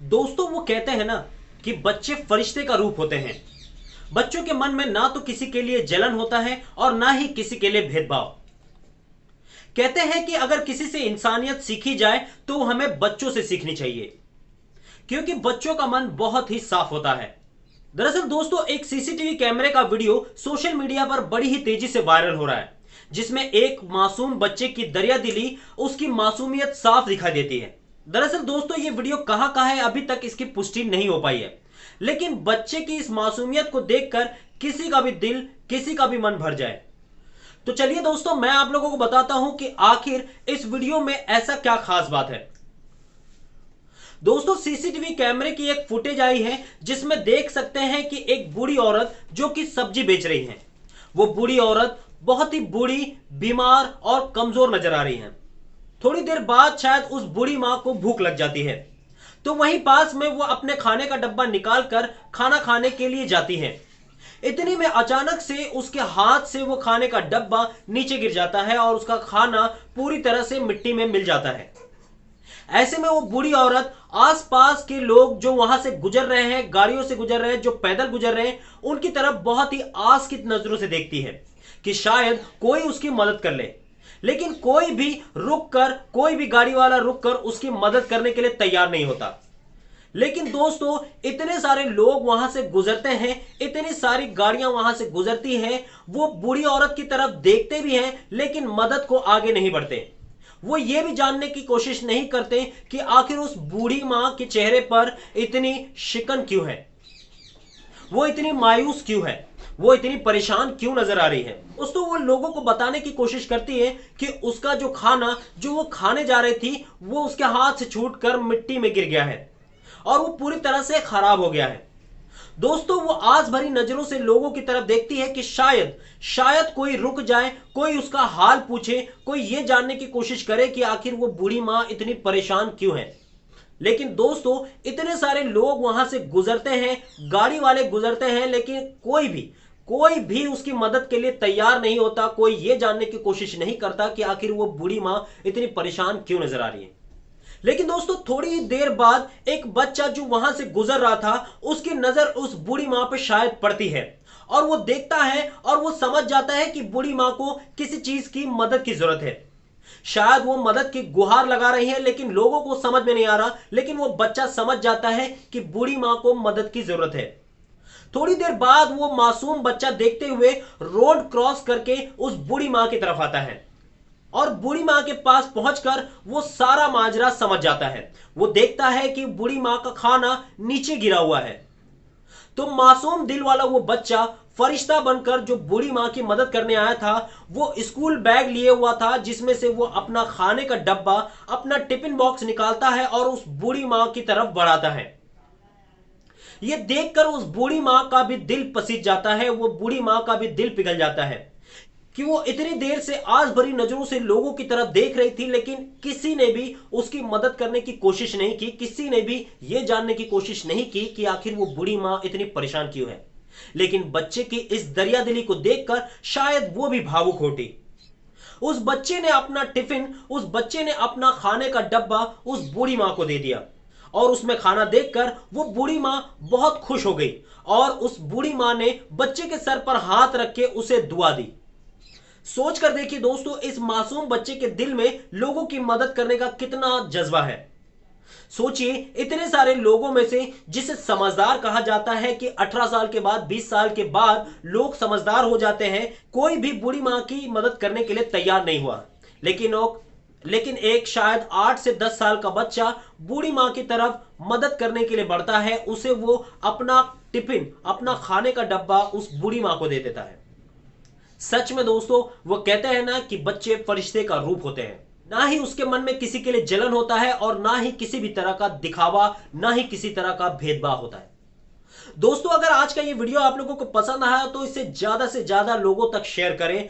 दोस्तों वो कहते हैं ना कि बच्चे फरिश्ते का रूप होते हैं। बच्चों के मन में ना तो किसी के लिए जलन होता है और ना ही किसी के लिए भेदभाव। कहते हैं कि अगर किसी से इंसानियत सीखी जाए तो हमें बच्चों से सीखनी चाहिए, क्योंकि बच्चों का मन बहुत ही साफ होता है। दरअसल दोस्तों, एक सीसीटीवी कैमरे का वीडियो सोशल मीडिया पर बड़ी ही तेजी से वायरल हो रहा है, जिसमें एक मासूम बच्चे की दरियादिली, उसकी मासूमियत साफ दिखाई देती है। दरअसल दोस्तों, ये वीडियो कहां का है अभी तक इसकी पुष्टि नहीं हो पाई है, लेकिन बच्चे की इस मासूमियत को देखकर किसी का भी दिल, किसी का भी मन भर जाए। तो चलिए दोस्तों, मैं आप लोगों को बताता हूं कि आखिर इस वीडियो में ऐसा क्या खास बात है। दोस्तों, सीसीटीवी कैमरे की एक फुटेज आई है जिसमें देख सकते हैं कि एक बूढ़ी औरत जो कि सब्जी बेच रही है, वो बूढ़ी औरत बहुत ही बूढ़ी, बीमार और कमजोर नजर आ रही है। थोड़ी देर बाद शायद उस बूढ़ी मां को भूख लग जाती है, तो वहीं पास में वो अपने खाने का डब्बा निकालकर खाना खाने के लिए जाती है। इतने में अचानक से उसके हाथ से वो खाने का डब्बा नीचे गिर जाता है और उसका खाना पूरी तरह से मिट्टी में मिल जाता है। ऐसे में वो बूढ़ी औरत आसपास के लोग जो वहां से गुजर रहे हैं, गाड़ियों से गुजर रहे हैं, जो पैदल गुजर रहे हैं, उनकी तरफ बहुत ही आस की नजरों से देखती है कि शायद कोई उसकी मदद कर ले। लेकिन कोई भी रुक कर, कोई भी गाड़ी वाला रुक कर उसकी मदद करने के लिए तैयार नहीं होता। लेकिन दोस्तों, इतने सारे लोग वहां से गुजरते हैं, इतनी सारी गाड़ियां वहां से गुजरती हैं, वो बूढ़ी औरत की तरफ देखते भी हैं लेकिन मदद को आगे नहीं बढ़ते। वो ये भी जानने की कोशिश नहीं करते कि आखिर उस बूढ़ी मां के चेहरे पर इतनी शिकन क्यों है, वो इतनी मायूस क्यों है, वो इतनी परेशान क्यों नजर आ रही है। दोस्तों, वो लोगों को बताने की कोशिश करती है कि उसका जो खाना जो वो खाने जा रही थी वो उसके हाथ से छूटकर मिट्टी में गिर गया है और वो पूरी तरह से खराब हो गया है। दोस्तों, वो आस भरी नजरों से लोगों की तरफ देखती है कि शायद शायद कोई रुक जाए, कोई उसका हाल पूछे, कोई ये जानने की कोशिश करे कि आखिर वो बूढ़ी मां इतनी परेशान क्यों है। लेकिन दोस्तों, इतने सारे लोग वहां से गुजरते हैं, गाड़ी वाले गुजरते हैं, लेकिन कोई भी उसकी मदद के लिए तैयार नहीं होता। कोई ये जानने की कोशिश नहीं करता कि आखिर वो बूढ़ी मां इतनी परेशान क्यों नजर आ रही है। लेकिन दोस्तों, थोड़ी ही देर बाद एक बच्चा जो वहां से गुजर रहा था, उसकी नजर उस बूढ़ी मां पर शायद पड़ती है और वो देखता है और वो समझ जाता है कि बूढ़ी मां को किसी चीज की मदद की जरूरत है। शायद वो मदद की गुहार लगा रही है लेकिन लोगों को समझ में नहीं आ रहा, लेकिन वो बच्चा समझ जाता है कि बूढ़ी मां को मदद की जरूरत है। थोड़ी देर बाद वो मासूम बच्चा देखते हुए रोड क्रॉस करके उस बूढ़ी मां की तरफ आता है और बूढ़ी मां के पास पहुंचकर वो सारा माजरा समझ जाता है। वो देखता है कि बूढ़ी मां का खाना नीचे गिरा हुआ है। तो मासूम दिल वाला वो बच्चा फरिश्ता बनकर जो बूढ़ी मां की मदद करने आया था, वो स्कूल बैग लिए हुआ था जिसमें से वो अपना खाने का डब्बा, अपना टिफिन बॉक्स निकालता है और उस बूढ़ी मां की तरफ बढ़ाता है। ये देखकर उस बूढ़ी मां का भी दिल पसीज जाता है, वो बूढ़ी मां का भी दिल पिघल जाता है कि वो इतनी देर से आस भरी नजरों से लोगों की तरफ देख रही थी, लेकिन किसी ने भी उसकी मदद करने की कोशिश नहीं की, किसी ने भी यह जानने की कोशिश नहीं की कि आखिर वो बूढ़ी मां इतनी परेशान क्यों है। लेकिन बच्चे की इस दरियादिली को देखकर शायद वो भी भावुक होती। उस बच्चे ने अपना टिफिन, उस बच्चे ने अपना खाने का डब्बा उस बूढ़ी मां को दे दिया और उसमें खाना देखकर वो बूढ़ी मां बहुत खुश हो गई और उस बूढ़ी मां ने बच्चे के सर पर हाथ रख के उसे दुआ दी। सोच कर देखिए दोस्तों, इस मासूम बच्चे के दिल में लोगों की मदद करने का कितना जज्बा है। सोचिए, इतने सारे लोगों में से जिसे समझदार कहा जाता है कि 18 साल के बाद, 20 साल के बाद लोग समझदार हो जाते हैं, कोई भी बूढ़ी मां की मदद करने के लिए तैयार नहीं हुआ। लेकिन एक शायद 8 से 10 साल का बच्चा बूढ़ी मां की तरफ मदद करने के लिए बढ़ता है। उसे वो अपना टिफिन, अपना खाने का डब्बा उस बूढ़ी मां को दे देता है। सच में दोस्तों, वो कहते हैं ना कि बच्चे फरिश्ते का रूप होते हैं। ना ही उसके मन में किसी के लिए जलन होता है और ना ही किसी भी तरह का दिखावा, ना ही किसी तरह का भेदभाव होता है। दोस्तों, अगर आज का ये वीडियो आप लोगों को पसंद आया तो इसे ज्यादा से ज्यादा लोगों तक शेयर करें,